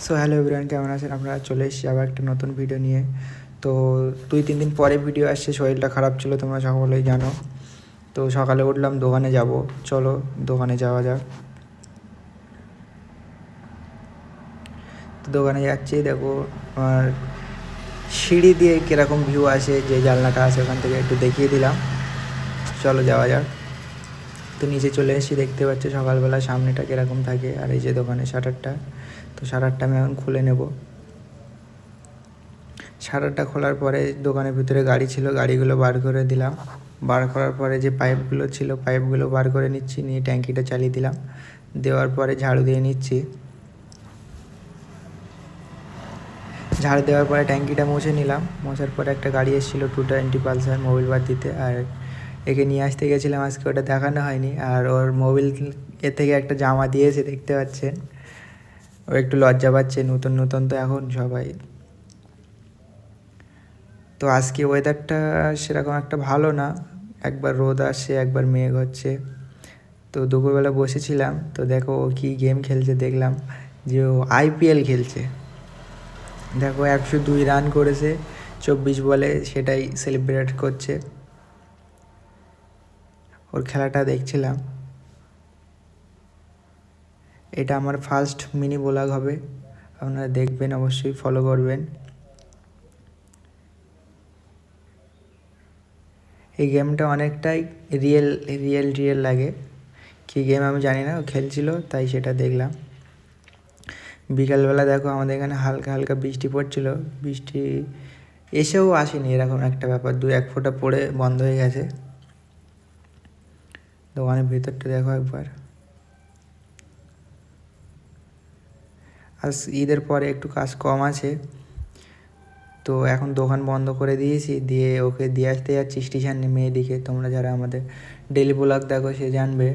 So hello everyone, কেমন আছেন আপনারা? চলে এসেছি আবার একটা নতুন ভিডিও নিয়ে। তো 2-3 দিন পরে ভিডিও আসছে, শরীরটা খারাপ ছিল তোমরা সকলেই জানো। তো সকালে উঠলাম, দোকানে যাব, চলো দোকানে যাওয়া যাক। তো দোকানে যাচ্ছি, দেখো আর সিঁড়ি দিয়ে কীরকম ভিউ আসে, যে জানলাটা আছে ওখান থেকে একটু দেখিয়ে দিলাম, চলো যাওয়া যাক। তো নিচে চলে এসেছি, দেখতে পাচ্ছি সকালবেলা সামনেটা কীরকম থাকে। আর এই যে দোকানের শাটারটা, তো শাটারটা আমি এখন খুলে নেব। শাটারটা খোলার পরে দোকানের ভিতরে গাড়ি ছিল, গাড়িগুলো বার করে দিলাম। বার করার পরে যে পাইপগুলো ছিল পাইপগুলো বার করে নিচ্ছি, নিয়ে ট্যাঙ্কিটা চালিয়ে দিলাম। দেওয়ার পরে ঝাড়ু দিয়ে নিচ্ছি। ঝাড়ু দেওয়ার পরে ট্যাঙ্কিটা মুছে নিলাম। মোছার পরে একটা গাড়ি এসেছিলো 220 পালসার মোবিল বার দিতে, আর একে নিয়ে আসতে গেছিলাম আজকে, ওটা দেখানো হয়নি। আর ওর মোবিল থেকে একটা জামা দিয়েছে, দেখতে পাচ্ছেন। ও একটু লজ্জা পাচ্ছে, নতুন নতুন তো এখন সবাই। তো আজকে ওয়েদারটা সেরকম একটা ভালো না, একবার রোদ আসছে একবার মেঘ হচ্ছে। তো দুপুরবেলা বসেছিলাম, তো দেখো ও কী গেম খেলছে, দেখলাম যে ও আইপিএল খেলছে। দেখো 102 রান করেছে 24 বলে, সেটাই সেলিব্রেট করছে। ওর খেলাটা দেখছিলাম। এটা আমার ফার্স্ট মিনি ব্লগ হবে, আপনারা দেখবেন, অবশ্যই ফলো করবেন। এই গেমটা অনেকটাই রিয়েল লাগে। কী গেম আমি জানি না, ও খেলছিল তাই সেটা দেখলাম। বিকালবেলা দেখো আমাদের এখানে হালকা হালকা বৃষ্টি পড়ছিল, বৃষ্টি এসেও আসেনি, এরকম একটা ব্যাপার, 2-1 ফোঁটা পড়ে বন্ধ হয়ে গেছে। দোকানের ভিতরটা দেখো একবার। আজ ঈদের পরে একটু কাজ কম আছে, তো এখন দোকান বন্ধ করে দিয়েছি, দিয়ে ওকে দিয়ে আসতে যাচ্ছি স্টেশনে। মেয়েদিকে তোমরা যারা আমাদের ডেলি ব্লগ দেখো সে জানবে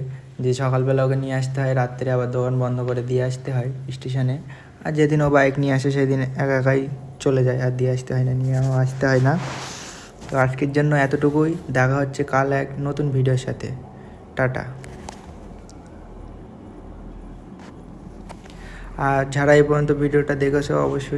যে সকালবেলা ওকে নিয়ে আসতে হয়, রাত্রে আবার দোকান বন্ধ করে দিয়ে আসতে হয় স্টেশনে। আর যেদিন ও বাইক নিয়ে আসে সেদিন একা একাই চলে যায়, আর দিয়ে আসতে হয় না, নিয়েও আসতে হয় না। তো আজকের জন্য এতটুকুই, দেখা হচ্ছে কাল এক নতুন ভিডিওর সাথে। টাটা। আর যারা এই পর্যন্ত ভিডিওটা দেখেছো অবশ্যই